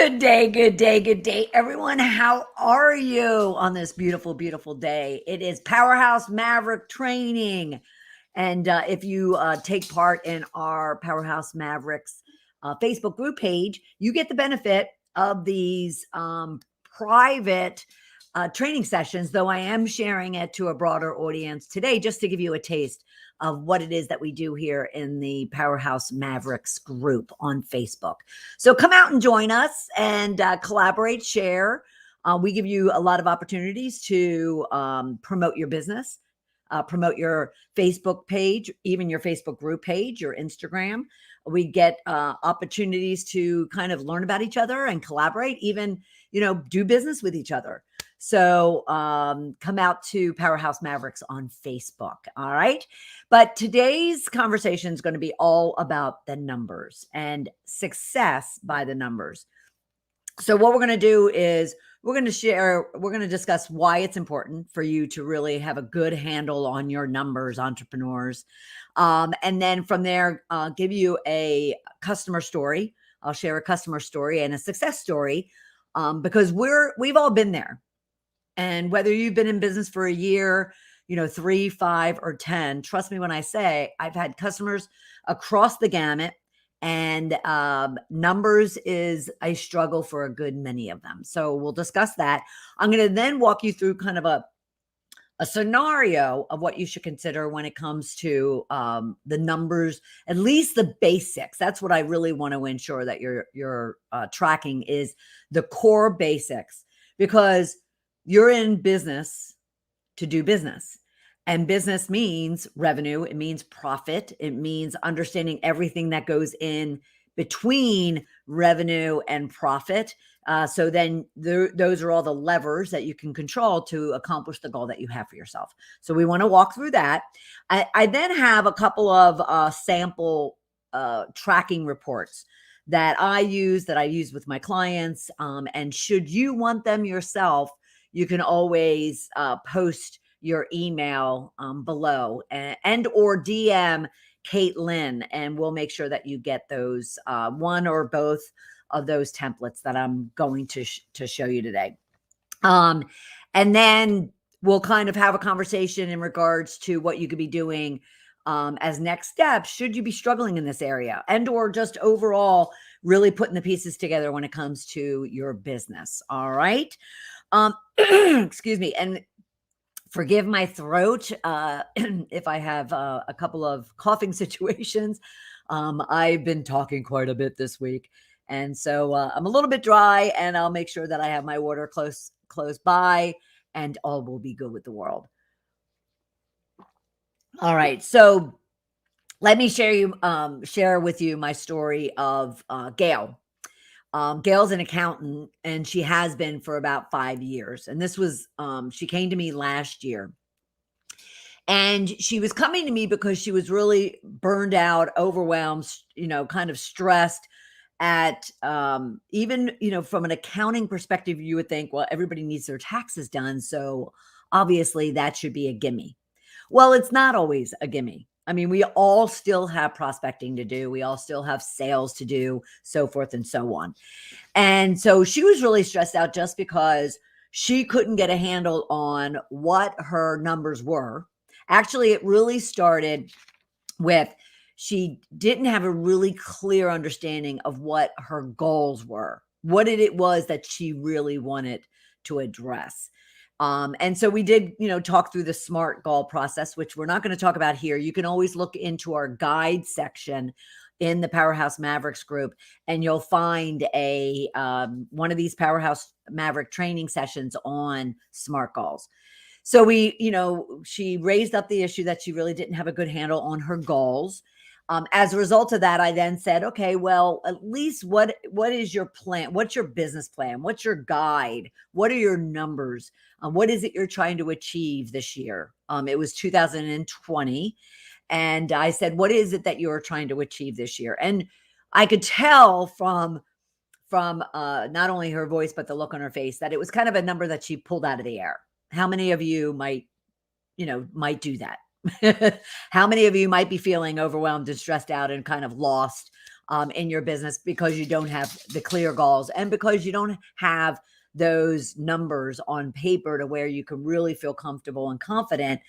Good day, good day, good day, everyone. How are you on this beautiful, beautiful day? It is Powerhouse Maverick Training. And if you take part in our Powerhouse Mavericks Facebook group page, you get the benefit of these private training sessions, though I am sharing it to a broader audience today just to give you a taste of what it is that we do here in the Powerhouse Mavericks group on Facebook. So come out and join us and collaborate, share. We give you a lot of opportunities to promote your business, promote your Facebook page, even your Facebook group page, your Instagram. We get opportunities to kind of learn about each other and collaborate, even, do business with each other. So come out to Powerhouse Mavericks on Facebook. All right. But today's conversation is going to be all about the numbers and success by the numbers. So what we're going to do is we're going to discuss why it's important for you to really have a good handle on your numbers, entrepreneurs. And then from there, give you a customer story. I'll share a customer story and a success story because we've all been there. And whether you've been in business for a year, 3, 5, or 10, trust me when I say I've had customers across the gamut, and numbers is a struggle for a good many of them. So we'll discuss that. I'm going to then walk you through kind of a scenario of what you should consider when it comes to the numbers, at least the basics. That's what I really want to ensure that you're tracking is the core basics, because you're in business to do business. And business means revenue. It means profit. It means understanding everything that goes in between revenue and profit. So then those are all the levers that you can control to accomplish the goal that you have for yourself. So we want to walk through that. I then have a couple of sample tracking reports that I use with my clients. And should you want them yourself, you can always post your email below and or DM Caitlin, and we'll make sure that you get those one or both of those templates that I'm going to show you today. And then we'll kind of have a conversation in regards to what you could be doing as next steps should you be struggling in this area, and or just overall really putting the pieces together when it comes to your business. All right. Excuse me. And forgive my throat if I have a couple of coughing situations. I've been talking quite a bit this week. And so I'm a little bit dry, and I'll make sure that I have my water close by, and all will be good with the world. All right. So let me share with you my story of Gail. Gail's an accountant, and she has been for about 5 years. And this was, she came to me last year, and she was coming to me because she was really burned out, overwhelmed, kind of stressed at, even, from an accounting perspective, you would think, well, everybody needs their taxes done. So obviously that should be a gimme. Well, it's not always a gimme. I mean, we all still have prospecting to do. We all still have sales to do, so forth and so on. And so she was really stressed out just because she couldn't get a handle on what her numbers were. Actually, it really started with she didn't have a really clear understanding of what her goals were, what it was that she really wanted to address. And so we did, talk through the SMART goal process, which we're not going to talk about here. You can always look into our guide section in the Powerhouse Mavericks group, and you'll find a one of these Powerhouse Maverick training sessions on SMART goals. So she raised up the issue that she really didn't have a good handle on her goals. As a result of that, I then said, okay, well, at least what is your plan? What's your business plan? What's your guide? What are your numbers? What is it you're trying to achieve this year? It was 2020. And I said, what is it that you're trying to achieve this year? And I could tell from not only her voice, but the look on her face that it was kind of a number that she pulled out of the air. How many of you might do that? How many of you might be feeling overwhelmed and stressed out and kind of lost in your business because you don't have the clear goals and because you don't have those numbers on paper to where you can really feel comfortable and confident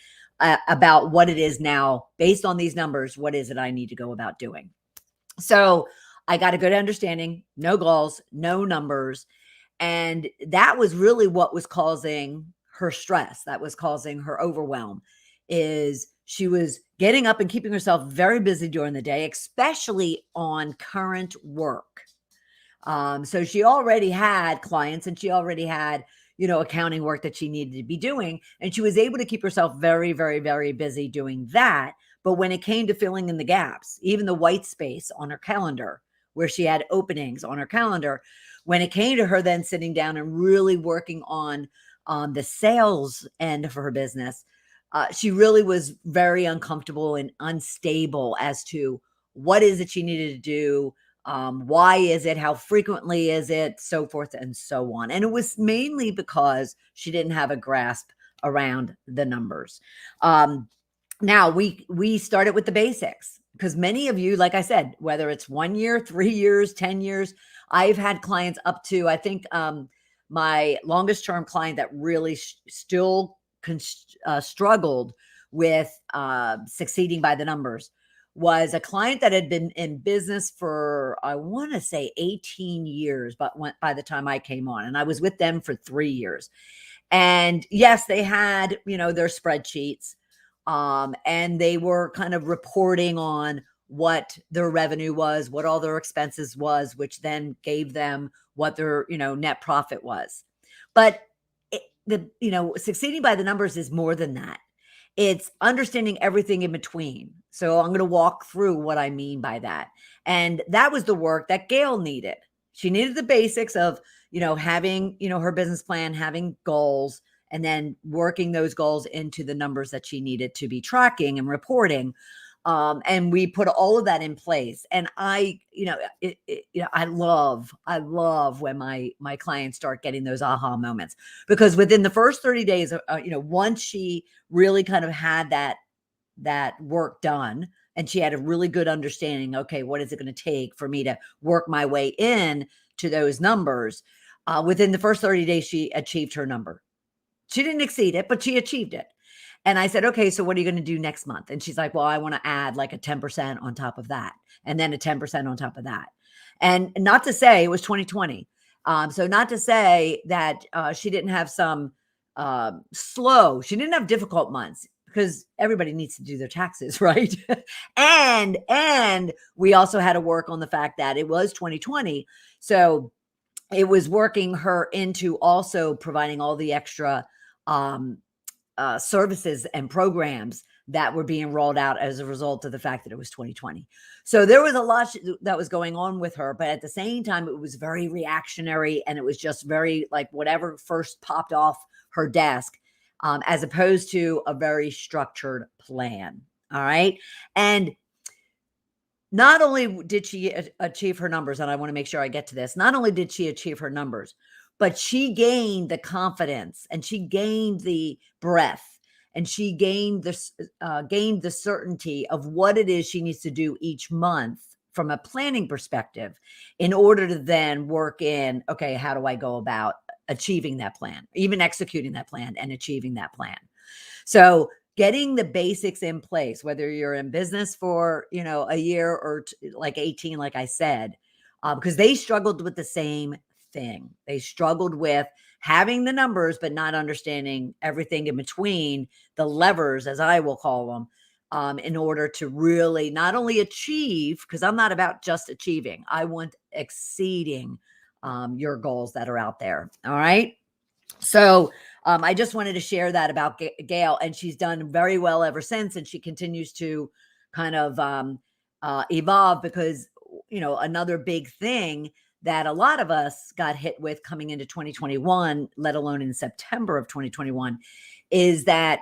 about what it is now based on these numbers. What is it I need to go about doing? So I got a good understanding, no goals, no numbers. And that was really what was causing her stress. That was causing her overwhelm is she was getting up and keeping herself very busy during the day, especially on current work. So she already had clients and she already had, accounting work that she needed to be doing. And she was able to keep herself very, very, very busy doing that. But when it came to filling in the gaps, even the white space on her calendar, where she had openings on her calendar, when it came to her then sitting down and really working on the sales end of her business, she really was very uncomfortable and unstable as to what is it she needed to do, why is it, how frequently is it, so forth and so on. And it was mainly because she didn't have a grasp around the numbers. Now we started with the basics because many of you, like I said, whether it's 1 year, 3 years, 10 years, I've had clients up to, I think, my longest term client that really still struggled with succeeding by the numbers was a client that had been in business for, I want to say 18 years, but by the time I came on, and I was with them for 3 years. And yes, they had, their spreadsheets, and they were kind of reporting on what their revenue was, what all their expenses was, which then gave them what their, net profit was. But succeeding by the numbers is more than that. It's understanding everything in between. So I'm going to walk through what I mean by that. And that was the work that Gail needed. She needed the basics of, having, her business plan, having goals, and then working those goals into the numbers that she needed to be tracking and reporting. And we put all of that in place. And I love when my clients start getting those aha moments, because within the first 30 days, once she really kind of had that work done and she had a really good understanding, okay, what is it going to take for me to work my way in to those numbers? Within the first 30 days, she achieved her number. She didn't exceed it, but she achieved it. And I said, okay, so what are you going to do next month? And she's like, well, I want to add like a 10% on top of that. And then a 10% on top of that. And not to say it was 2020. So not to say that she didn't have some she didn't have difficult months, because everybody needs to do their taxes, right? and we also had to work on the fact that it was 2020. So it was working her into also providing all the extra services and programs that were being rolled out as a result of the fact that it was 2020. So there was a lot that was going on with her, but at the same time, it was very reactionary, and it was just very like whatever first popped off her desk, as opposed to a very structured plan. All right. And not only did she achieve her numbers, and I want to make sure I get to this, not only did she achieve her numbers, but she gained the confidence, and she gained the breadth, and she gained the certainty of what it is she needs to do each month from a planning perspective in order to then work in, okay, how do I go about achieving that plan, even executing that plan and achieving that plan? So getting the basics in place, whether you're in business for, a year or like 18, like I said, because they struggled with the same thing. They struggled with having the numbers, but not understanding everything in between, the levers, as I will call them, in order to really not only achieve, because I'm not about just achieving, I want exceeding your goals that are out there. All right. So I just wanted to share that about Gail, and she's done very well ever since, and she continues to kind of evolve, because another big thing that a lot of us got hit with coming into 2021, let alone in September of 2021, is that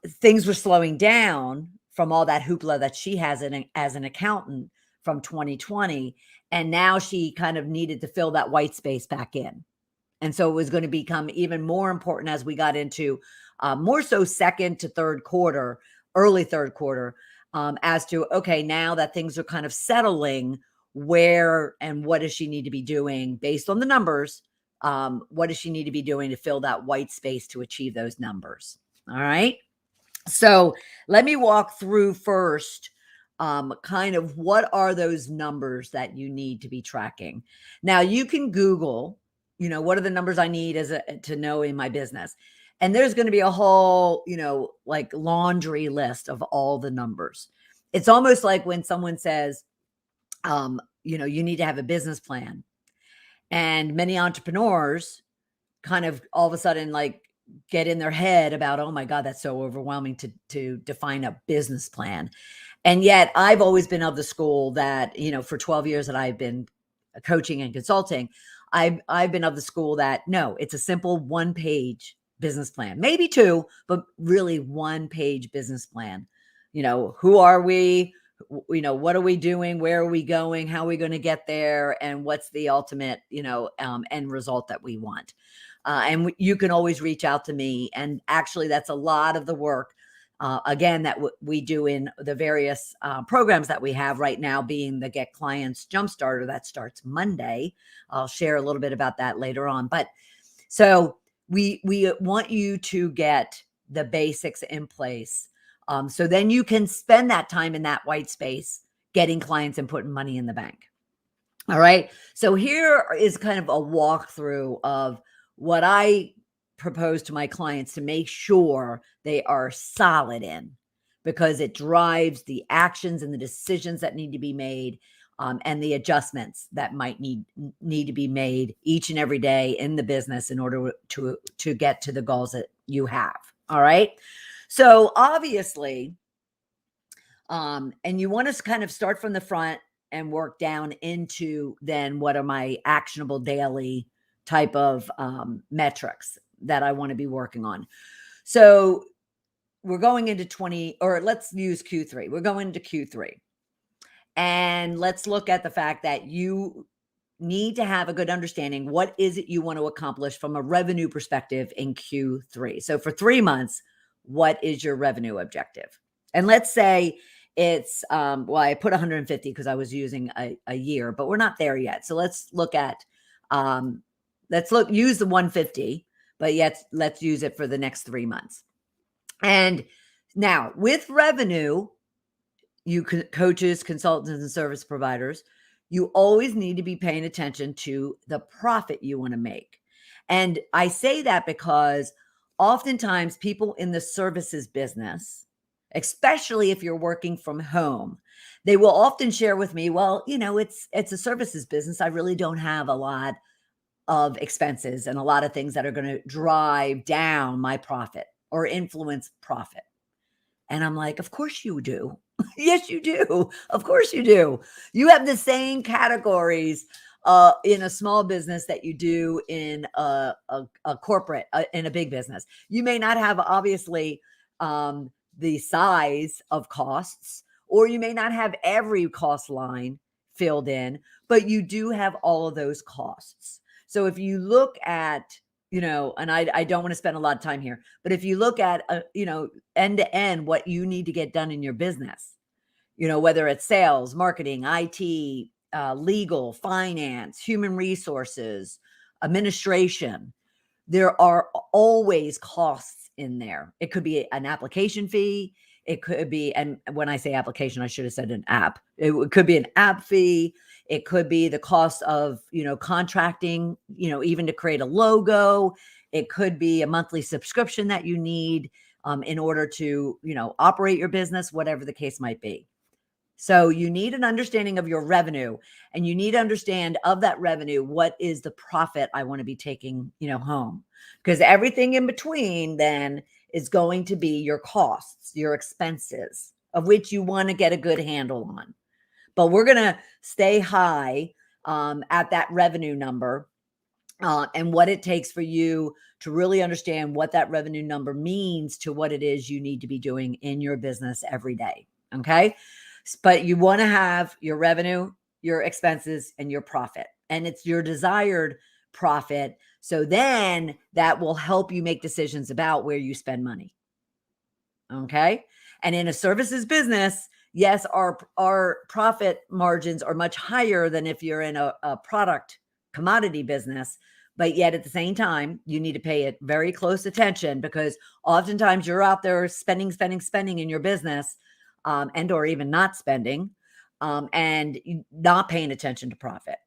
things were slowing down from all that hoopla that she has as an accountant from 2020, and now she kind of needed to fill that white space back in. And so it was going to become even more important as we got into more so second to third quarter, early third quarter, as to, okay, now that things are kind of settling, where and what does she need to be doing based on the numbers? What does she need to be doing to fill that white space to achieve those numbers? All right. So let me walk through first kind of what are those numbers that you need to be tracking. Now you can Google, what are the numbers I need to know in my business? And there's going to be a whole, like laundry list of all the numbers. It's almost like when someone says, you need to have a business plan. And many entrepreneurs kind of all of a sudden like get in their head about, oh my God, that's so overwhelming to define a business plan. And yet I've always been of the school that, for 12 years that I've been coaching and consulting, I've been of the school that no, it's a simple 1-page business plan, maybe 2, but really 1-page business plan. Who are we? What are we doing? Where are we going? How are we going to get there? And what's the ultimate, end result that we want? And you can always reach out to me. And actually, that's a lot of the work, again, that we do in the various programs that we have right now, being the Get Clients Jumpstarter that starts Monday. I'll share a little bit about that later on. But so we want you to get the basics in place. So then you can spend that time in that white space getting clients and putting money in the bank. All right. So here is kind of a walkthrough of what I propose to my clients to make sure they are solid in, because it drives the actions and the decisions that need to be made, and the adjustments that might need to be made each and every day in the business in order to get to the goals that you have. All right. So obviously, and you want to kind of start from the front and work down into then what are my actionable daily type of metrics that I want to be working on. So we're going into let's use Q3. We're going into Q3. And let's look at the fact that you need to have a good understanding. What is it you want to accomplish from a revenue perspective in Q3? So for 3 months, what is your revenue objective? And let's say it's, I put 150 because I was using a year, but we're not there yet. So let's look at, use the 150, but yet let's use it for the next 3 months. And now with revenue, coaches, consultants, and service providers, you always need to be paying attention to the profit you want to make. And I say that because oftentimes people in the services business, especially if you're working from home, they will often share with me, well, it's a services business. I really don't have a lot of expenses and a lot of things that are going to drive down my profit or influence profit. And I'm like, of course you do. Yes, you do. Of course you do. You have the same categories in a small business that you do in a corporate, in a big business. You may not have, obviously, the size of costs, or you may not have every cost line filled in, but you do have all of those costs. So if you look at, and I don't want to spend a lot of time here, but if you look at, end to end, what you need to get done in your business, whether it's sales, marketing, IT, legal, finance, human resources, administration, there are always costs in there. It could be an application fee. It could be, and when I say application, I should have said an app. It could be an app fee. It could be the cost of, contracting, even to create a logo. It could be a monthly subscription that you need in order to, operate your business, whatever the case might be. So you need an understanding of your revenue, and you need to understand of that revenue, what is the profit I want to be taking, home, because everything in between then is going to be your costs, your expenses, of which you want to get a good handle on. But we're going to stay high at that revenue number and what it takes for you to really understand what that revenue number means to what it is you need to be doing in your business every day. Okay. But you want to have your revenue, your expenses, and your profit. And it's your desired profit. So then that will help you make decisions about where you spend money. Okay. And in a services business, yes, our profit margins are much higher than if you're in a product commodity business, but yet at the same time, you need to pay it very close attention because oftentimes you're out there spending in your business, and or even not spending, and not paying attention to profit.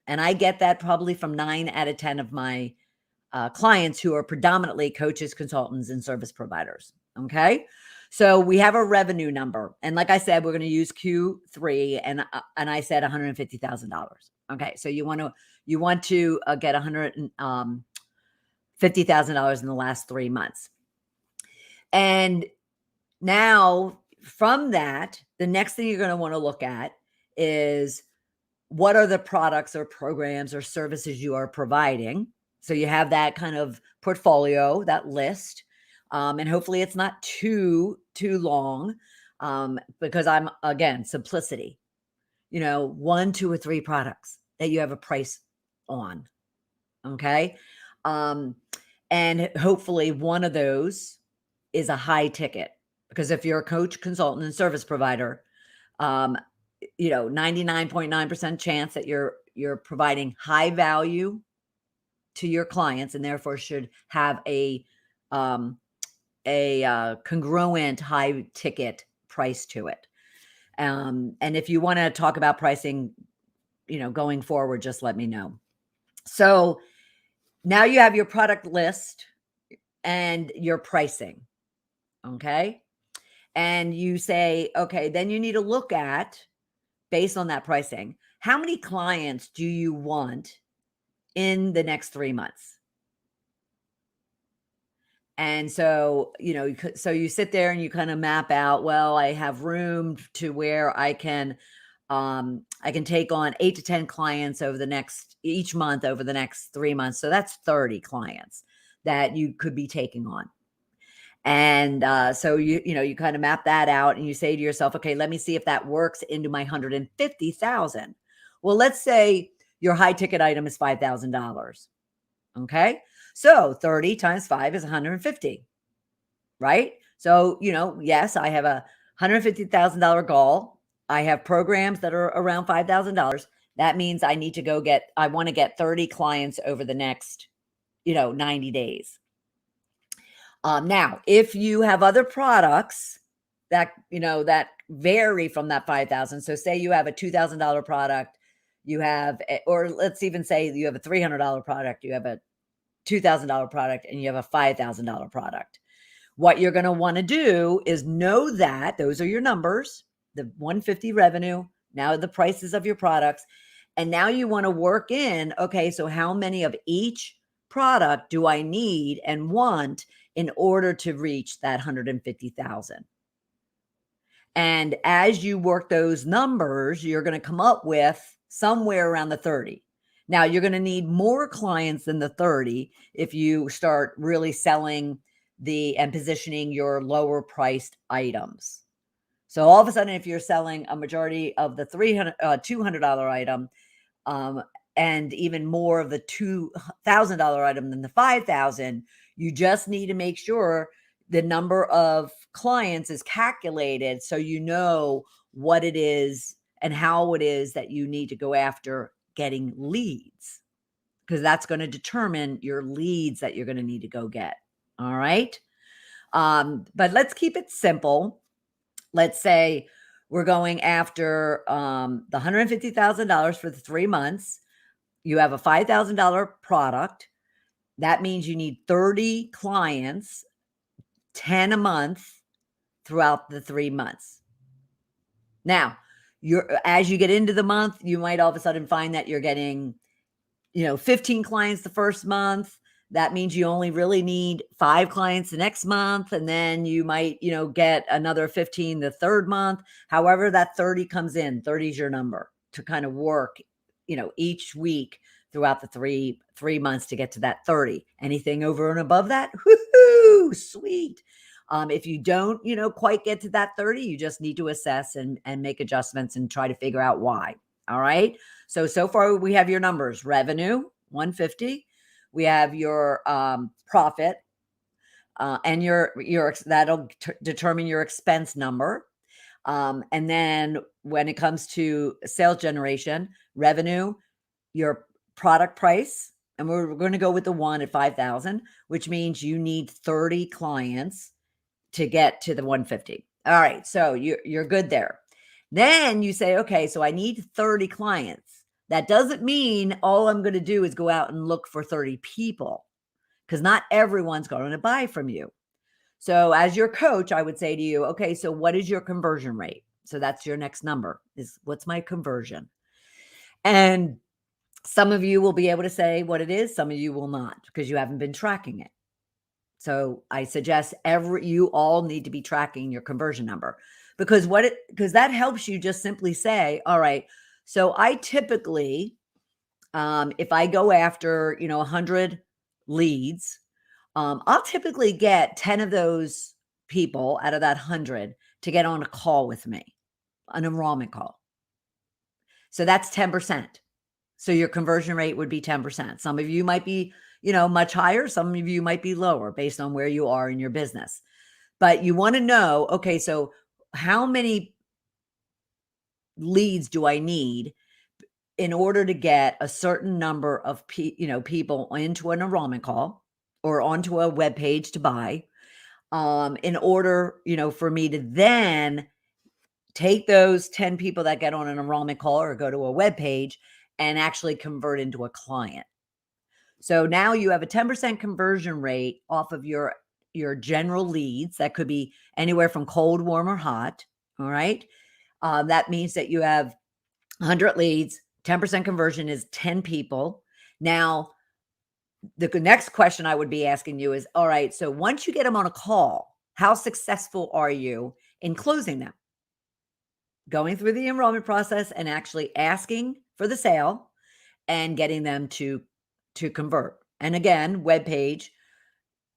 And I get that probably from 9 out of 10 of my clients who are predominantly coaches, consultants, and service providers. Okay. So we have a revenue number. And like I said, we're going to use Q3 and I said $150,000. Okay. So you want to get $150,000 in the last 3 months. And now from that, the next thing you're going to want to look at is what are the products or programs or services you are providing. So you have that kind of portfolio, that list, and hopefully it's not too long, because I'm, again, simplicity. 1, 2, or 3 products that you have a price on. Okay, and hopefully one of those is a high ticket, because if you're a coach, consultant, and service provider, 99.9% chance that you're providing high value to your clients and therefore should have a congruent high ticket price to it. And if you want to talk about pricing, going forward, just let me know. So now you have your product list and your pricing. Okay. And you say, okay, then you need to look at, based on that pricing, how many clients do you want in the next 3 months? And so, so you sit there and you kind of map out, well, I have room to where I can take on 8 to 10 clients each month over the next 3 months. So that's 30 clients that you could be taking on. And so you kind of map that out and you say to yourself, okay, let me see if that works into my 150,000. Well, let's say your high ticket item is $5,000. Okay. So 30 times 5 is 150, right? So, yes, I have a $150,000 goal. I have programs that are around $5,000. That means I want to get 30 clients over the next, 90 days. Now, if you have other products that, that vary from that 5,000. So say you have a $2,000 product, or let's even say you have a $300 product, you have a $2,000 product, and you have a $5,000 product. What you're going to want to do is know that those are your numbers, the 150 revenue, now the prices of your products. And now you want to work in, okay, so how many of each product do I need and want in order to reach that 150,000? And as you work those numbers, you're going to come up with somewhere around the 30. Now, you're going to need more clients than the 30 if you start really selling and positioning your lower priced items. So all of a sudden, if you're selling a majority of the $200 item, and even more of the $2,000 item than the 5,000, you just need to make sure the number of clients is calculated so you know what it is and how it is that you need to go after getting leads, because that's going to determine your leads that you're going to need to go get. All right. But let's keep it simple. Let's say we're going after the $150,000 for the 3 months. You have a $5,000 product. That means you need 30 clients, 10 a month throughout the 3 months. Now, as you get into the month, you might all of a sudden find that you're getting, 15 clients the first month. That means you only really need 5 clients the next month. And then you might, get another 15 the third month. However, that 30 comes in, 30 is your number to kind of work, each week throughout the three months to get to that 30. Anything over and above that, whoo, sweet. If you don't, quite get to that 30, you just need to assess and make adjustments and try to figure out why. All right. So far we have your numbers: revenue, 150. We have your profit, and that'll determine your expense number. And then when it comes to sales generation, revenue, your product price, and we're going to go with the one at 5,000, which means you need 30 clients to get to the 150. All right, so you're good there. Then you say, okay, so I need 30 clients. That doesn't mean all I'm going to do is go out and look for 30 people, because not everyone's going to buy from you. So as your coach, I would say to you, okay, so what is your conversion rate? So that's your next number, is what's my conversion? And some of you will be able to say what it is. Some of you will not, because you haven't been tracking it. So I suggest you all need to be tracking your conversion number, because that helps you just simply say, all right, so I typically, if I go after, 100 leads, I'll typically get 10 of those people out of that 100 to get on a call with me, an enrollment call. So that's 10%. So your conversion rate would be 10%. Some of you might be, much higher. Some of you might be lower based on where you are in your business. But you want to know, okay, so how many leads do I need in order to get a certain number of people into an enrollment call or onto a web page to buy, in order, for me to then take those 10 people that get on an enrollment call or go to a web page and actually convert into a client. So now you have a 10% conversion rate off of your general leads. That could be anywhere from cold, warm, or hot. All right. That means that you have 100 leads, 10% conversion is 10 people. Now, the next question I would be asking you is, all right, so once you get them on a call, how successful are you in closing them? Going through the enrollment process and actually asking for the sale and getting them to convert. And again, web page,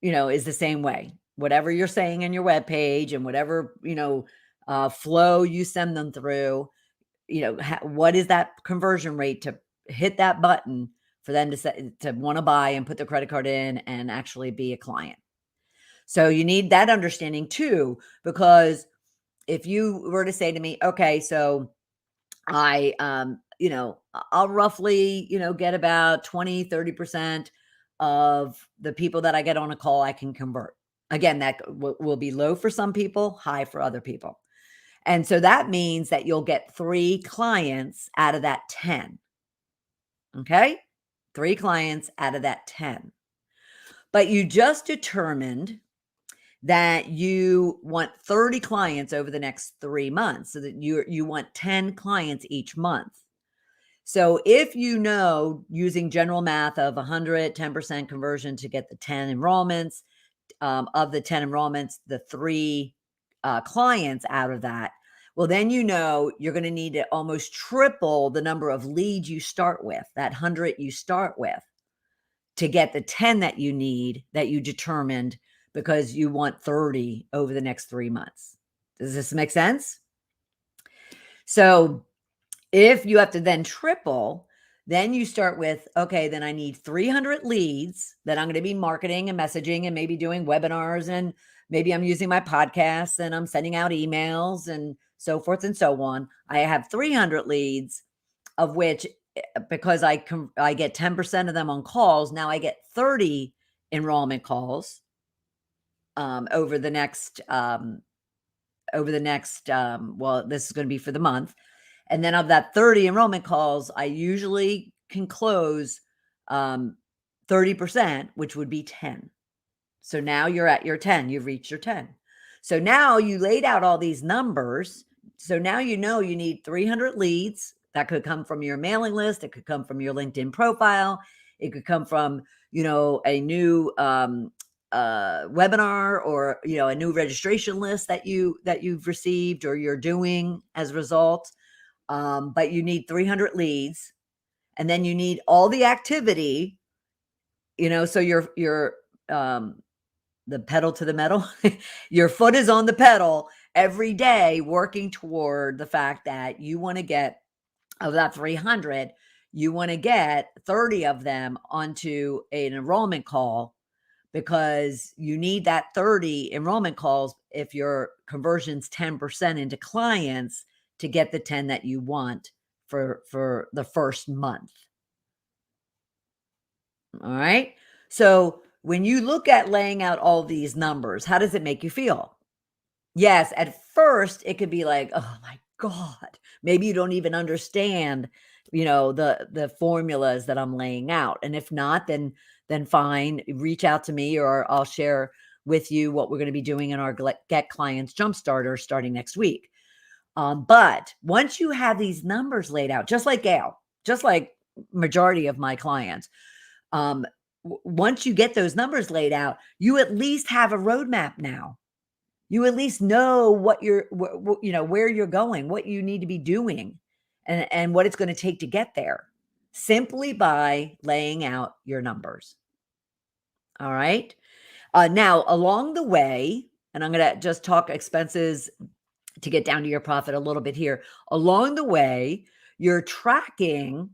is the same way. Whatever you're saying in your web page and whatever, flow you send them through, what is that conversion rate to hit that button for them to want to buy and put their credit card in and actually be a client. So you need that understanding too, because if you were to say to me, okay, so I, I'll roughly, get about 20, 30% of the people that I get on a call, I can convert. Again, that will be low for some people, high for other people. And so that means that you'll get 3 clients out of that 10. Okay? 3 clients out of that 10. But you just determined that you want 30 clients over the next 3 months, so that you want 10 clients each month. So if using general math of 100, 10% conversion to get the 10 enrollments, of the 10 enrollments, the 3 clients out of that, well, then you're going to need to almost triple the number of leads you start with, that 100 you start with, to get the 10 that you need, that you determined, because you want 30 over the next 3 months. Does this make sense? So if you have to then triple, then you start with, okay, then I need 300 leads that I'm going to be marketing and messaging and maybe doing webinars, and maybe I'm using my podcasts and I'm sending out emails and so forth and so on. I have 300 leads, of which, because I get 10% of them on calls, now I get 30 enrollment calls over the next well, this is going to be for the month. And then of that 30 enrollment calls, I usually can close 30%, which would be 10. So now you're at your 10, you've reached your 10. So now you laid out all these numbers. So now you need 300 leads. That could come from your mailing list. It could come from your LinkedIn profile. It could come from, a new webinar, or, a new registration list that you've received or you're doing as a result. But you need 300 leads, and then you need all the activity, so you're the pedal to the metal, your foot is on the pedal every day, working toward the fact that you want to get, of that 300, you want to get 30 of them onto an enrollment call because you need that 30 enrollment calls if your conversion's 10% into clients to get the 10 that you want for the first month. All right. So when you look at laying out all these numbers, how does it make you feel? Yes, at first it could be like, oh my God, maybe you don't even understand, the formulas that I'm laying out. And if not, then fine, reach out to me or I'll share with you what we're going to be doing in our Get Clients Jumpstarter starting next week. But once you have these numbers laid out, just like Gail, just like majority of my clients, once you get those numbers laid out, you at least have a roadmap now. You at least know what where you're going, what you need to be doing, and what it's going to take to get there, simply by laying out your numbers. All right. Now, along the way, and I'm going to just talk expenses to get down to your profit a little bit here. Along the way, you're tracking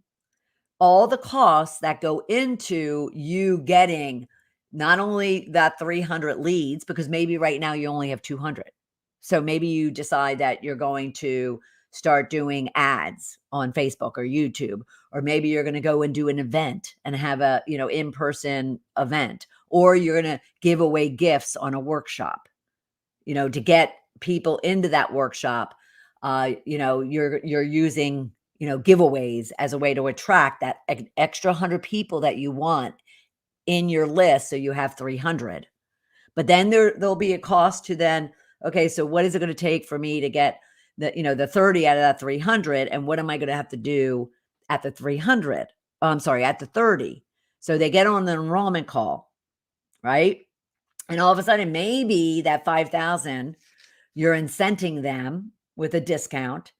all the costs that go into you getting not only that 300 leads, because maybe right now you only have 200. So maybe you decide that you're going to start doing ads on Facebook or YouTube, or maybe you're going to go and do an event and have a, in-person event, or you're going to give away gifts on a workshop, to get people into that workshop. You're using giveaways as a way to attract that extra 100 people that you want in your list, so you have 300. But then there'll be a cost to then, okay, so what is it going to take for me to get the 30 out of that 300, and what am I going to have to do at the 300? I'm sorry, at the 30. So they get on the enrollment call, right? And all of a sudden, maybe that 5,000, you're incenting them with a discount,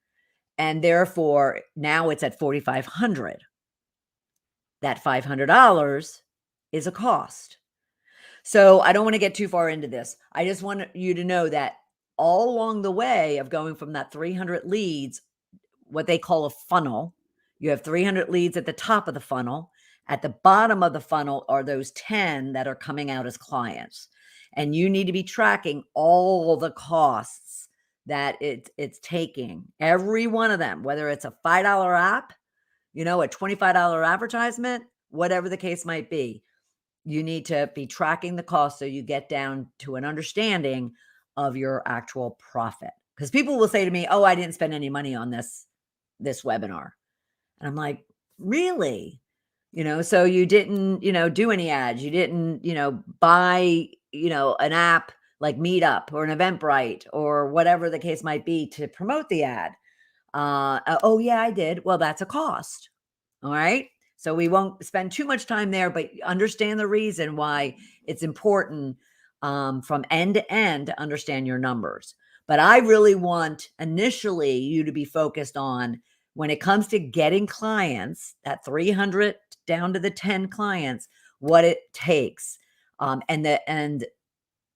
and therefore now it's at 4,500. That $500 is a cost. So I don't want to get too far into this. I just want you to know that all along the way of going from that 300 leads, what they call a funnel, you have 300 leads at the top of the funnel. At the bottom of the funnel are those 10 that are coming out as clients. And you need to be tracking all the costs that it's taking. Every one of them, whether it's a $5 app, a $25 advertisement, whatever the case might be, you need to be tracking the cost so you get down to an understanding of your actual profit. Because people will say to me, oh, I didn't spend any money on this webinar. And I'm like, really? So you didn't, do any ads. You didn't, buy, an app like Meetup or an Eventbrite or whatever the case might be to promote the ad. Oh yeah, I did. Well, that's a cost. All right. So we won't spend too much time there, but understand the reason why it's important from end to end to understand your numbers. But I really want initially you to be focused on, when it comes to getting clients, that 300 down to the 10 clients, what it takes. And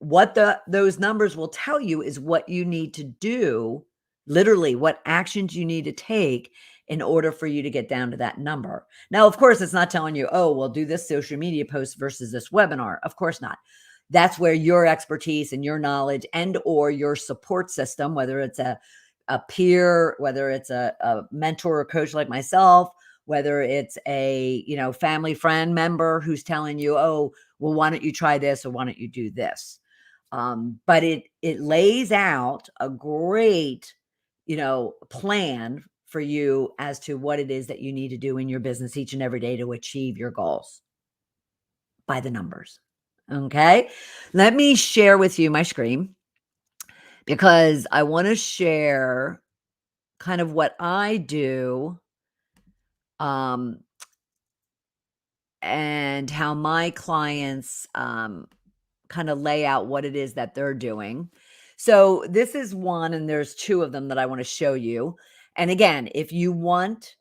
what those numbers will tell you is what you need to do, literally what actions you need to take in order for you to get down to that number. Now, of course, it's not telling you, oh, well, do this social media post versus this webinar. Of course not. That's where your expertise and your knowledge and or your support system, whether it's a peer, whether it's a mentor or coach like myself, whether it's a family friend member who's telling you, oh, well, why don't you try this or why don't you do this? But it lays out a great plan for you as to what it is that you need to do in your business each and every day to achieve your goals by the numbers. Okay. Let me share with you my screen, because I want to share kind of what I do, and how my clients, kind of lay out what it is that they're doing. So this is one, and there's two of them that I want to show you. And again, if you want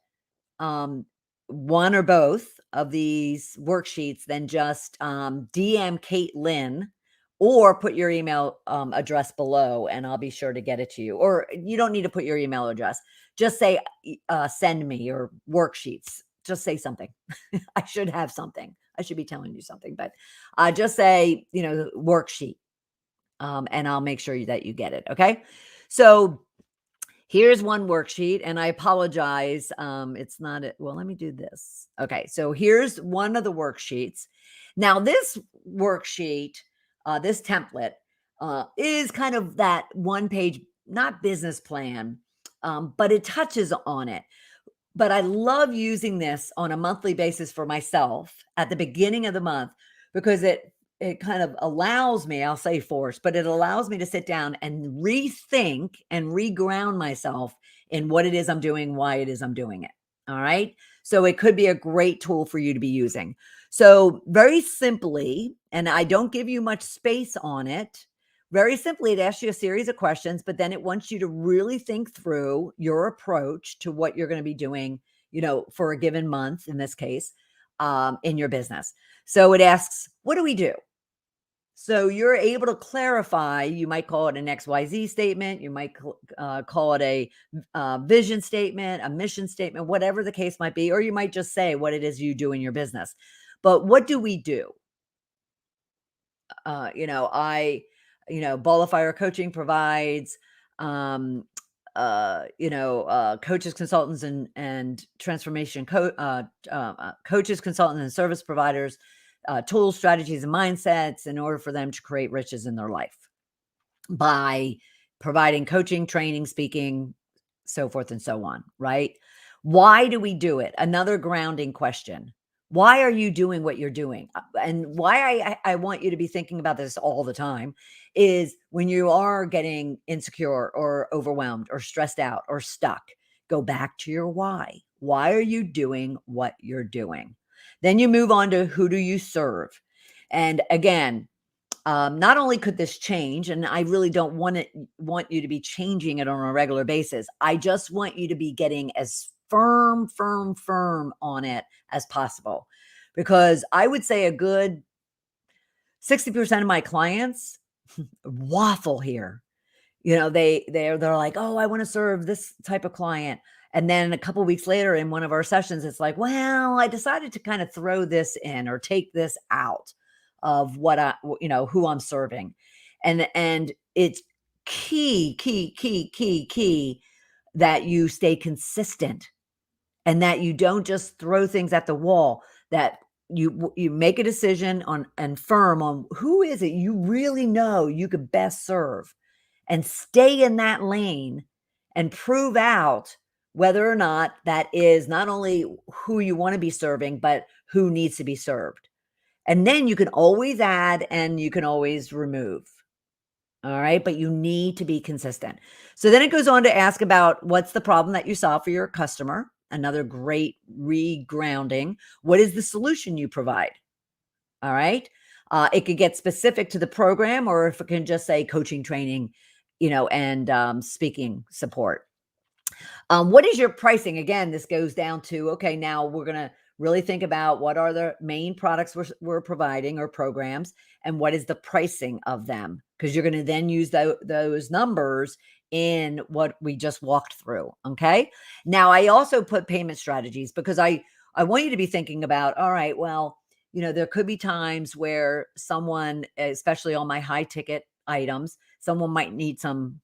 one or both of these worksheets, then just DM Kate Lynn or put your email address below, and I'll be sure to get it to you. Or you don't need to put your email address. Just say, send me your worksheets. Just say something. I should have something. I should be telling you something, but just say, worksheet, and I'll make sure that you get it. Okay. So here's one worksheet, and I apologize. It's not it. Well, let me do this. Okay. So here's one of the worksheets. Now, this worksheet, this template, is kind of that one page, not business plan, but it touches on it. But I love using this on a monthly basis for myself at the beginning of the month because it kind of allows me, I'll say force, but it allows me to sit down and rethink and reground myself in what it is I'm doing, why it is I'm doing it. All right. So it could be a great tool for you to be using. So very simply, and I don't give you much space on it. Very simply, it asks you a series of questions, but then it wants you to really think through your approach to what you're going to be doing, for a given month, in this case, in your business. So it asks, what do we do? So you're able to clarify. You might call it an XYZ statement. You might call it a vision statement, a mission statement, whatever the case might be. Or you might just say what it is you do in your business. But what do we do? Ball of Fire Coaching provides, um, coaches, consultants, and transformation coaches, consultants, and service providers, tools, strategies, and mindsets in order for them to create riches in their life by providing coaching, training, speaking, so forth and so on, right? Why do we do it? Another grounding question. Why are you doing what you're doing? And why I want you to be thinking about this all the time is when you are getting insecure or overwhelmed or stressed out or stuck, go back to your why. Why are you doing what you're doing? Then you move on to who do you serve? And again, not only could this change, and I really don't want you to be changing it on a regular basis. I just want you to be getting as firm on it as possible, because I would say a good 60% of my clients waffle here. They're like, oh, I want to serve this type of client. And then a couple weeks later in one of our sessions, it's like, well, I decided to kind of throw this in or take this out of who I'm serving. And it's key that you stay consistent and that you don't just throw things at the wall, that you make a decision on and firm on who is it you really know you could best serve, and stay in that lane and prove out whether or not that is not only who you want to be serving, but who needs to be served. And then you can always add and you can always remove. All right. But you need to be consistent. So then it goes on to ask about what's the problem that you solve for your customer. Another great regrounding. What is the solution you provide? All right. It could get specific to the program, or if it can just say coaching, training, and speaking support. What is your pricing? Again, this goes down to, okay, now we're going to really think about what are the main products we're providing or programs, and what is the pricing of them, because you're going to then use those numbers in what we just walked through. Okay. Now, I also put payment strategies because I want you to be thinking about, all right, well, there could be times where someone, especially on my high ticket items, someone might need some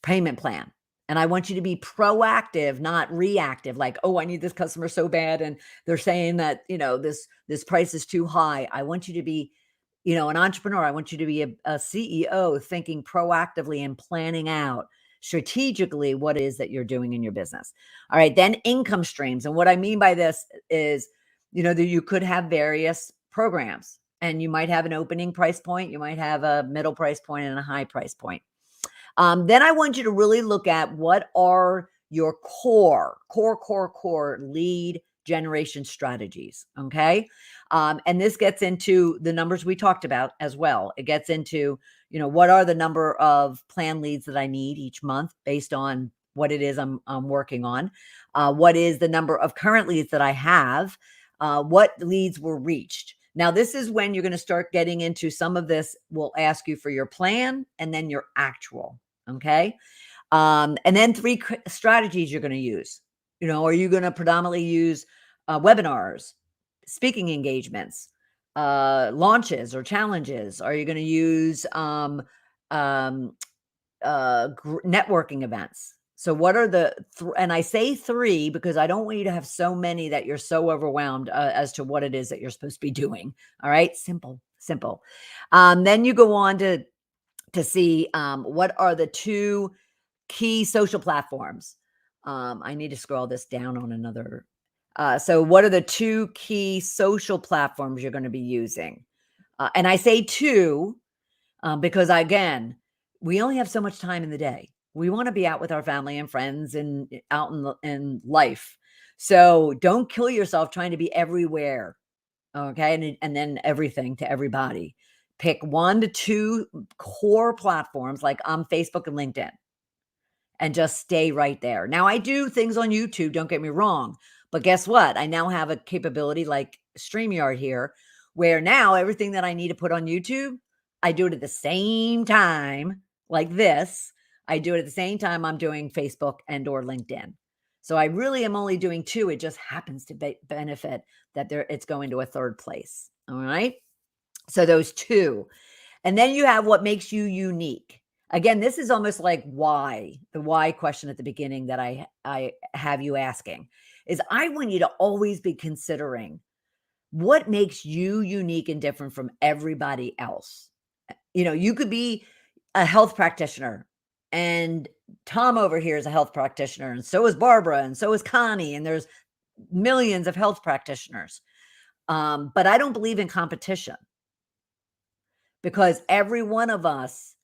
payment plan. And I want you to be proactive, not reactive. Like, oh, I need this customer so bad, and they're saying that this price is too high. I want you to be, an entrepreneur. I want you to be a CEO, thinking proactively and planning out strategically what it is that you're doing in your business. All right, then income streams. And what I mean by this is, that you could have various programs, and you might have an opening price point, you might have a middle price point, and a high price point. Then I want you to really look at what are your core lead generation strategies. Okay. And this gets into the numbers we talked about as well. It gets into, what are the number of plan leads that I need each month based on what it is I'm working on. What is the number of current leads that I have? What leads were reached? Now, this is when you're going to start getting into some of this. We'll ask you for your plan and then your actual. Okay. And then 3 strategies you're going to use. Are you going to predominantly use webinars, speaking engagements, launches or challenges? Are you going to use um, networking events? So what are the and I say 3 because I don't want you to have so many that you're so overwhelmed as to what it is that you're supposed to be doing. All right, simple, simple. Then you go on to see what are the 2 key social platforms. I need to scroll this down on another. So what are the 2 key social platforms you're going to be using? And I say 2 because again, we only have so much time in the day. We want to be out with our family and friends and out in life. So don't kill yourself trying to be everywhere. Okay. And then everything to everybody. Pick 1 to 2 core platforms like Facebook and LinkedIn and just stay right there. Now, I do things on YouTube, don't get me wrong, but guess what? I now have a capability like StreamYard here, where now everything that I need to put on YouTube, I do it at the same time, like this. I do it at the same time I'm doing Facebook and or LinkedIn. So I really am only doing 2. It just happens to benefit that it's going to a third place. All right. So those 2. And then you have what makes you unique. Again, this is almost like the why question at the beginning that I have you asking is I want you to always be considering what makes you unique and different from everybody else. You could be a health practitioner and Tom over here is a health practitioner and so is Barbara and so is Connie and there's millions of health practitioners. But I don't believe in competition because every one of us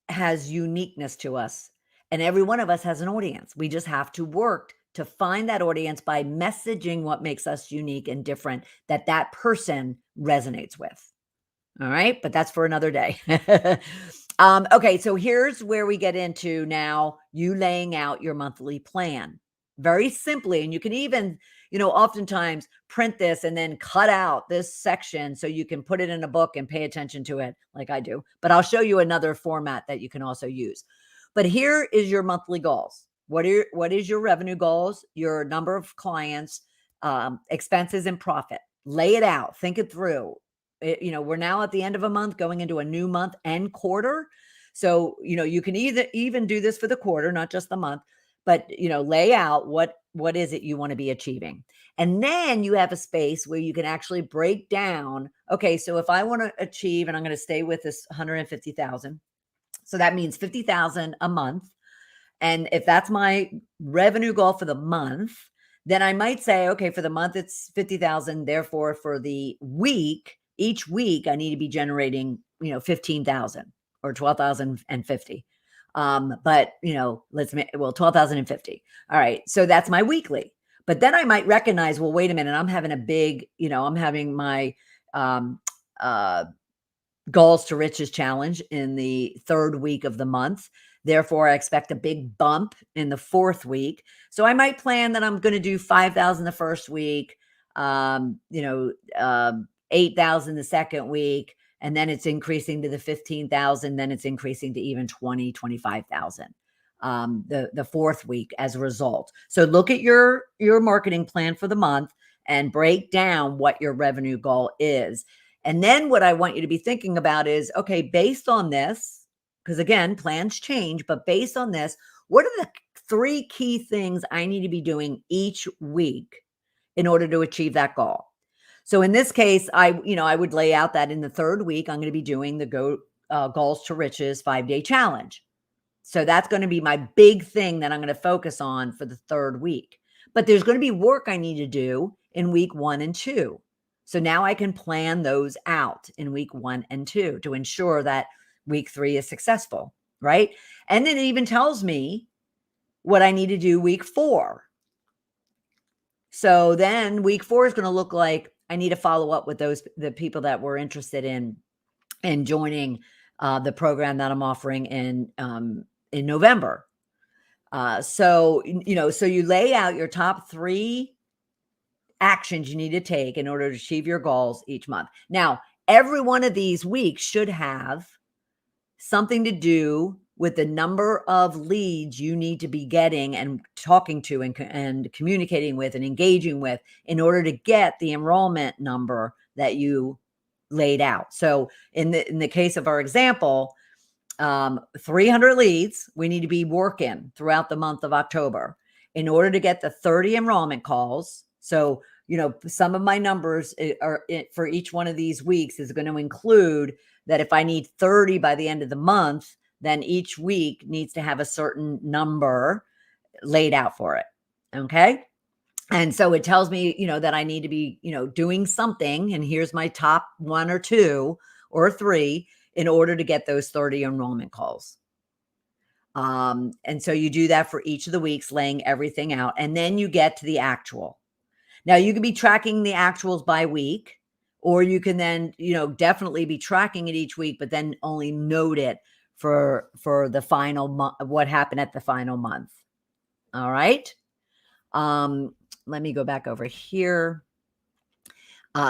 has uniqueness to us and every one of us has an audience. We just have to work to find that audience by messaging what makes us unique and different that person resonates with. All right, but that's for another day. Okay, so here's where we get into now you laying out your monthly plan very simply. And you can even, oftentimes print this and then cut out this section so you can put it in a book and pay attention to it like I do. But I'll show you another format that you can also use. But here is your monthly goals. What is your revenue goals, your number of clients, expenses and profit? Lay it out, think it through. We're now at the end of a month going into a new month and quarter. So, you can even do this for the quarter, not just the month, but, lay out what is it you want to be achieving. And then you have a space where you can actually break down, okay, so if I want to achieve, and I'm going to stay with this 150,000. So that means 50,000 a month. And if that's my revenue goal for the month, then I might say, okay, for the month, it's 50,000. Therefore, for the week, each week, I need to be generating, 15,000 or 12,050. But, let's make, 12,050. All right. So that's my weekly. But then I might recognize, well, wait a minute, I'm having a big, I'm having my goals to riches challenge in the 3rd week of the month. Therefore, I expect a big bump in the 4th week. So I might plan that I'm going to do 5,000 the first week, 8,000 the second week, and then it's increasing to the 15,000. Then it's increasing to even 25,000 the 4th week as a result. So look at your marketing plan for the month and break down what your revenue goal is. And then what I want you to be thinking about is, okay, based on this, because again, plans change, but based on this, what are the 3 key things I need to be doing each week in order to achieve that goal? So in this case, I would lay out that in the 3rd week, I'm going to be doing the Goals to Riches 5-day challenge. So that's going to be my big thing that I'm going to focus on for the 3rd week. But there's going to be work I need to do in week 1 and 2. So now I can plan those out in week 1 and 2 to ensure that week 3 is successful, right? And then it even tells me what I need to do week 4. So then week 4 is going to look like I need to follow up with the people that were interested in joining the program that I'm offering in November. So you lay out your top 3 actions you need to take in order to achieve your goals each month. Now, every one of these weeks should have something to do with the number of leads you need to be getting and talking to and communicating with and engaging with in order to get the enrollment number that you laid out. So in the case of our example, 300 leads we need to be working throughout the month of October in order to get the 30 enrollment calls. So, some of my numbers are for each one of these weeks is going to include that if I need 30 by the end of the month, then each week needs to have a certain number laid out for it. Okay. And so it tells me, that I need to be, doing something. And here's my top 1 or 2 or 3 in order to get those 30 enrollment calls. And so you do that for each of the weeks, laying everything out. And then you get to the actual. Now you can be tracking the actuals by week, or you can then, definitely be tracking it each week, but then only note it for the final month, what happened at the final month. All right. Let me go back over here.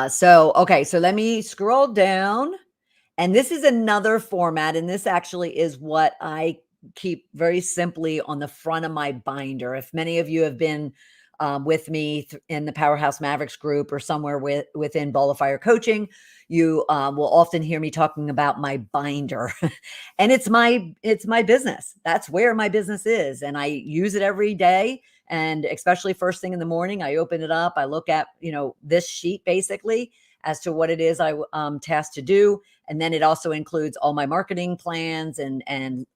So let me scroll down. And this is another format. And this actually is what I keep very simply on the front of my binder. If many of you have been with me in the Powerhouse Mavericks group or somewhere within Ball of Fire coaching, you will often hear me talking about my binder. And it's my business. That's where my business is. And I use it every day. And especially first thing in the morning, I open it up. I look at, this sheet basically as to what it is I'm tasked to do. And then it also includes all my marketing plans and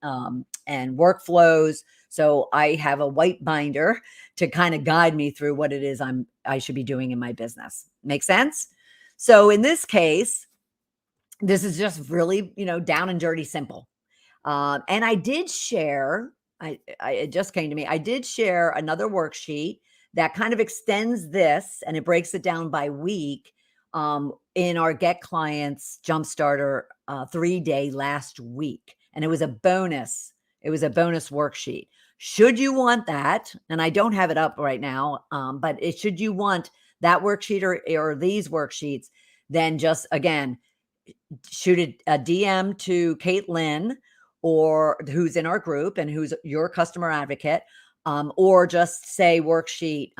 workflows. So I have a white binder to kind of guide me through what it is I should be doing in my business. Make sense? So in this case, this is just really, down and dirty simple. And I did share, it just came to me. I did share another worksheet that kind of extends this and it breaks it down by week in our Get Clients Jumpstarter 3-day last week. And it was a bonus. It was a bonus worksheet. Should you want that, and I don't have it up right now, but should you want that worksheet or these worksheets, then just, again, shoot a DM to Caitlin, or who's in our group and who's your customer advocate, or just say worksheet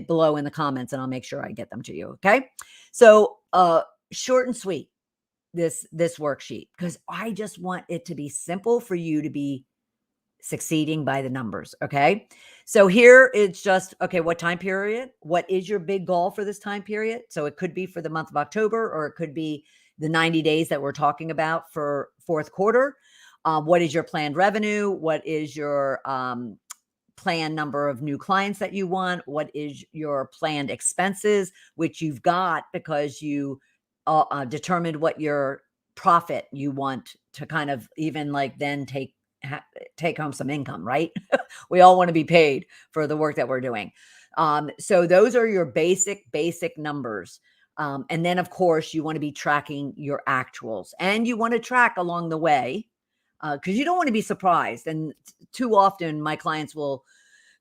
below in the comments, and I'll make sure I get them to you. Okay. So short and sweet, this worksheet, because I just want it to be simple for you to be succeeding by the numbers. Okay. So here it's just, okay, what time period? What is your big goal for this time period? So it could be for the month of October, or it could be the 90 days that we're talking about for fourth quarter. What is your planned revenue? What is your planned number of new clients that you want? What is your planned expenses, which you've got because you determined what your profit you want to kind of even like then take home some income, right? We all want to be paid for the work that we're doing. So those are your basic numbers. And then of course you want to be tracking your actuals, and you want to track along the way because you don't want to be surprised. And too often my clients will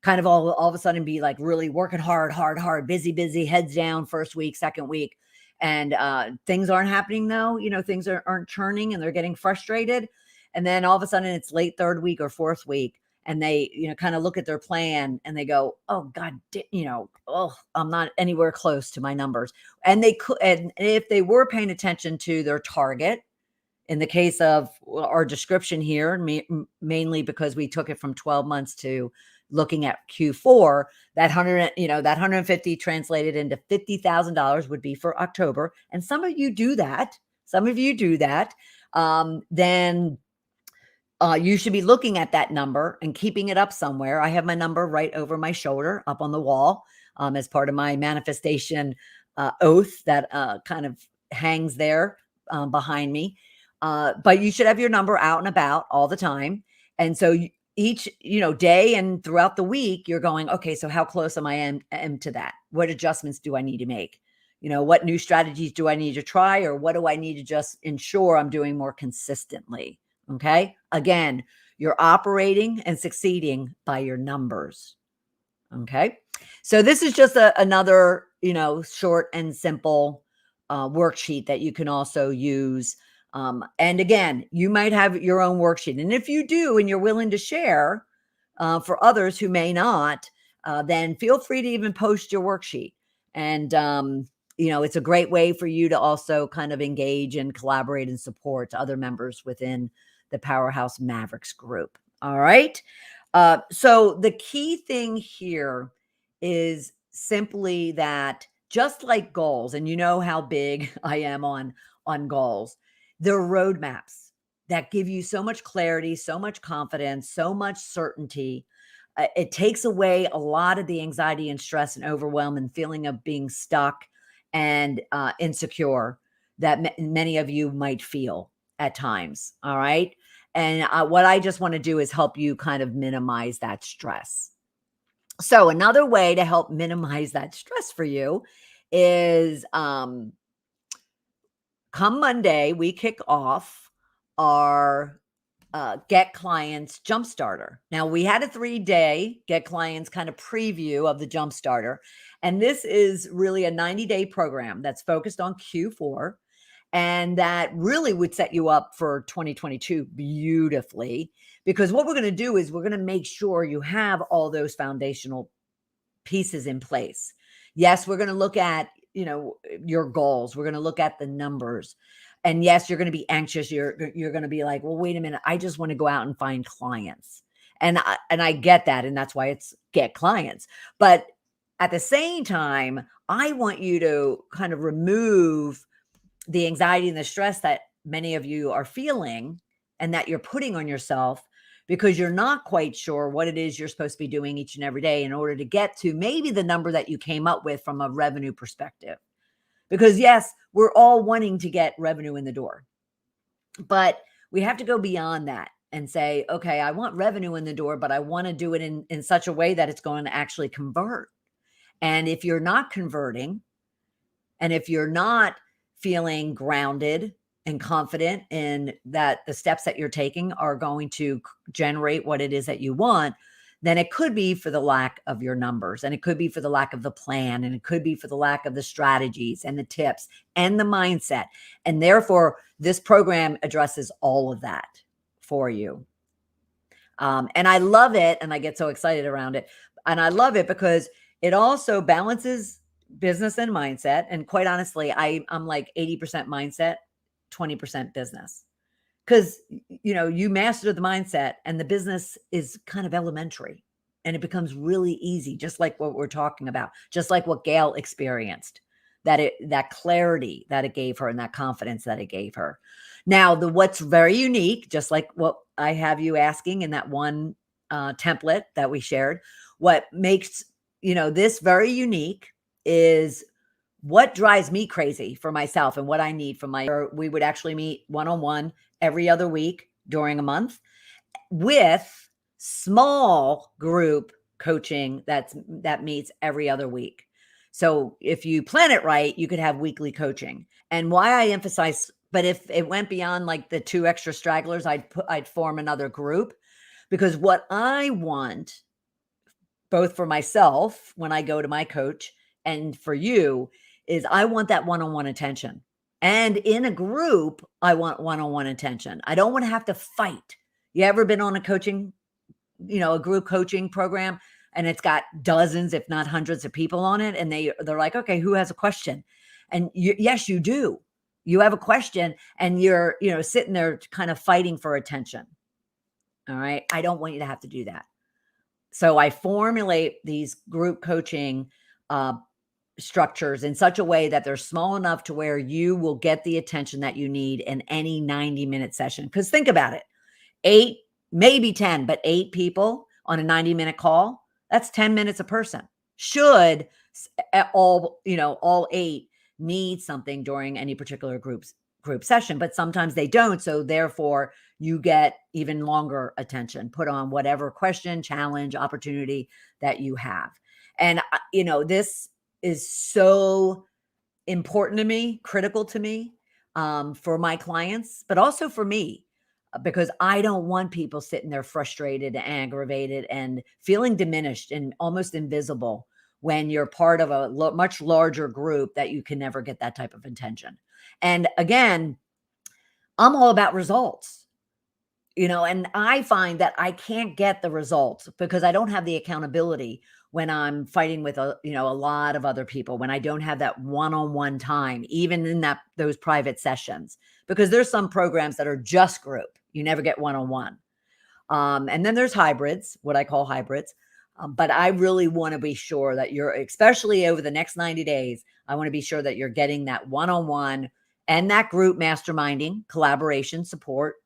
kind of all of a sudden be like really working hard, busy, heads down first week, second week. And things aren't happening though, things aren't churning and they're getting frustrated. And then all of a sudden it's late third week or fourth week, and they, kind of look at their plan and they go, oh God, I'm not anywhere close to my numbers. And they could, and if they were paying attention to their target, in the case of our description here, mainly because we took it from 12 months to looking at Q4, that 150 translated into $50,000 would be for October. And some of you do that. Then you should be looking at that number and keeping it up somewhere. I have my number right over my shoulder up on the wall as part of my manifestation oath that kind of hangs there behind me. But you should have your number out and about all the time. And so each, day and throughout the week, you're going, okay, so how close am I to that? What adjustments do I need to make? What new strategies do I need to try? Or what do I need to just ensure I'm doing more consistently? Okay. Again, you're operating and succeeding by your numbers. Okay. So this is just another, short and simple worksheet that you can also use And again, you might have your own worksheet. And if you do, and you're willing to share for others who may not, then feel free to even post your worksheet. And, it's a great way for you to also kind of engage and collaborate and support other members within the Powerhouse Mavericks group. All right. So the key thing here is simply that, just like goals, and you know how big I am on goals, they're roadmaps that give you so much clarity, so much confidence, so much certainty. It takes away a lot of the anxiety and stress and overwhelm and feeling of being stuck and insecure that many of you might feel at times. All right. And what I just want to do is help you kind of minimize that stress. So another way to help minimize that stress for you is come Monday, we kick off our Get Clients Jumpstarter. Now, we had a 3-day Get Clients kind of preview of the Jumpstarter, and this is really a 90-day program that's focused on Q4, and that really would set you up for 2022 beautifully, because what we're going to do is we're going to make sure you have all those foundational pieces in place. Yes, we're going to look at, your goals. We're going to look at the numbers. And yes, you're going to be anxious. You're going to be like, well, wait a minute. I just want to go out and find clients. And I get that. And that's why it's Get Clients. But at the same time, I want you to kind of remove the anxiety and the stress that many of you are feeling and that you're putting on yourself, because you're not quite sure what it is you're supposed to be doing each and every day in order to get to maybe the number that you came up with from a revenue perspective. Because yes, we're all wanting to get revenue in the door, but we have to go beyond that and say, okay, I want revenue in the door, but I want to do it in such a way that it's going to actually convert. And if you're not converting, and if you're not feeling grounded and confident in that the steps that you're taking are going to generate what it is that you want, then it could be for the lack of your numbers, and it could be for the lack of the plan, and it could be for the lack of the strategies and the tips and the mindset. And therefore, this program addresses all of that for you. And I love it, and I get so excited around it. And I love it because it also balances business and mindset. And quite honestly, I'm like 80% mindset, 20% business. Because, you master the mindset and the business is kind of elementary, and it becomes really easy, just like what we're talking about, just like what Gail experienced, that clarity that it gave her and that confidence that it gave her. Now, what's very unique, just like what I have you asking in that one template that we shared, what makes, this very unique is what drives me crazy for myself and what I need from we would actually meet one-on-one every other week during a month with small group coaching that meets every other week. So if you plan it right, you could have weekly coaching. And why I emphasize, but if it went beyond like the 2 extra stragglers, I'd form another group, because what I want, both for myself when I go to my coach and for you, is I want that one-on-one attention. And in a group, I want one-on-one attention. I don't want to have to fight. You ever been on a coaching, a group coaching program, and it's got dozens, if not hundreds of people on it, and they're like, okay, who has a question? And yes, you do. You have a question, and you're, sitting there kind of fighting for attention. All right. I don't want you to have to do that. So I formulate these group coaching structures in such a way that they're small enough to where you will get the attention that you need in any 90-minute session. Because think about it, 8, maybe 10, but 8 people on a 90-minute call, that's 10 minutes a person. Should all 8 need something during any particular group session, but sometimes they don't. So therefore, you get even longer attention put on whatever question, challenge, opportunity that you have. And, this is so important to me, critical to me, for my clients, but also for me, because I don't want people sitting there frustrated, aggravated, and feeling diminished and almost invisible when you're part of a much larger group that you can never get that type of attention. And again, I'm all about results, and I find that I can't get the results because I don't have the accountability when I'm fighting with a lot of other people, when I don't have that one-on-one time, even in those private sessions, because there's some programs that are just group. You never get one-on-one. And then there's hybrids, what I call hybrids. But I really want to be sure that especially over the next 90 days, I want to be sure that you're getting that one-on-one and that group masterminding, collaboration, support,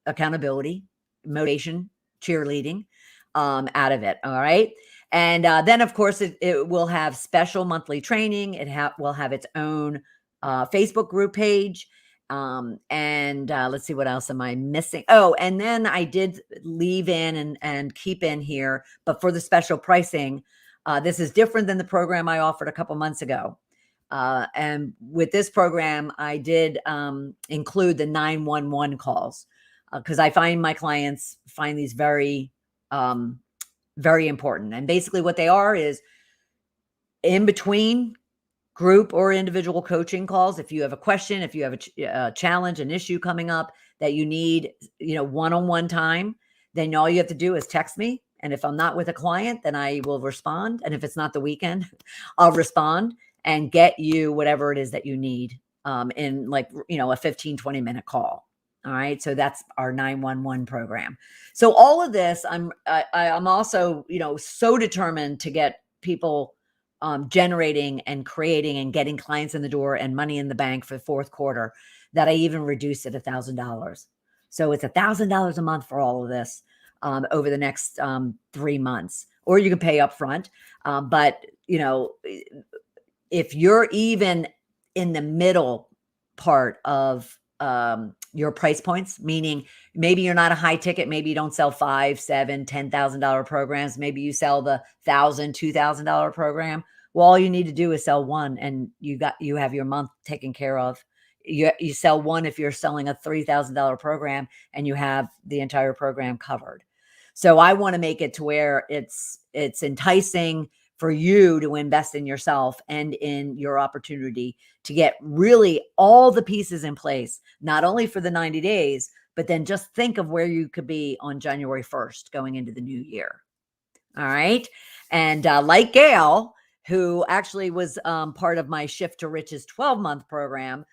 accountability, motivation, cheerleading out of it. All right. And then, of course, it will have special monthly training. Will have its own Facebook group page. And let's see, what else am I missing? Oh, and then I did leave in and keep in here, but for the special pricing, this is different than the program I offered a couple months ago. And with this program, I did include the 911 calls because I find my clients find these very, very important. And basically what they are is in between group or individual coaching calls. If you have a question, if you have a challenge, an issue coming up that you need, one-on-one time, then all you have to do is text me. And if I'm not with a client, then I will respond. And if it's not the weekend, I'll respond and get you whatever it is that you need in a 15, 20-minute call. All right. So that's our 911 program. So all of this, I'm also, so determined to get people generating and creating and getting clients in the door and money in the bank for the fourth quarter that I even reduced it $1,000. So it's $1,000 a month for all of this over the next 3 months, or you can pay up front. But if you're even in the middle part of your price points, meaning maybe you're not a high ticket, maybe you don't sell $5, $7, $10,000 programs, maybe you sell the $1,000, $2,000 program. Well, all you need to do is sell one, and you have your month taken care of. You sell one if you're selling a $3,000 program, and you have the entire program covered. So I want to make it to where it's enticing for you to invest in yourself and in your opportunity to get really all the pieces in place, not only for the 90 days, but then just think of where you could be on January 1st going into the new year. All right. And like Gail, who actually was part of my Shift to Riches 12-month program,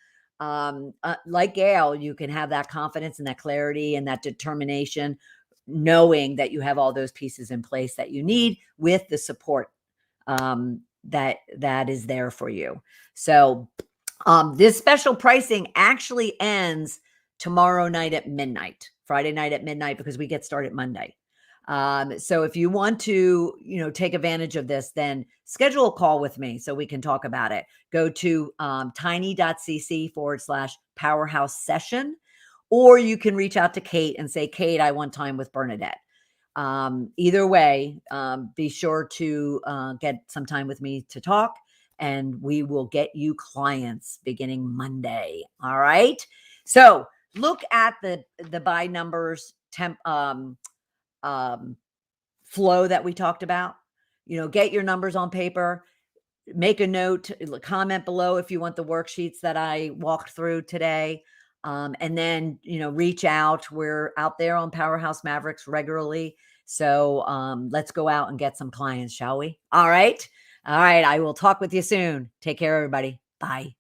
like Gail, you can have that confidence and that clarity and that determination, knowing that you have all those pieces in place that you need with the support that is there for you. So this special pricing actually ends tomorrow night at midnight, Friday night at midnight, because we get started Monday. So if you want to, take advantage of this, then schedule a call with me so we can talk about it. Go to tiny.cc/powerhouse session, or you can reach out to Kate and say, Kate, I want time with Bernadette. Either way, be sure to get some time with me to talk, and we will get you clients beginning Monday. All right. So look at the buy numbers flow that we talked about. Get your numbers on paper, make a note, comment below if you want the worksheets that I walked through today. And then, reach out. We're out there on Powerhouse Mavericks regularly. So let's go out and get some clients, shall we? All right. All right. I will talk with you soon. Take care, everybody. Bye.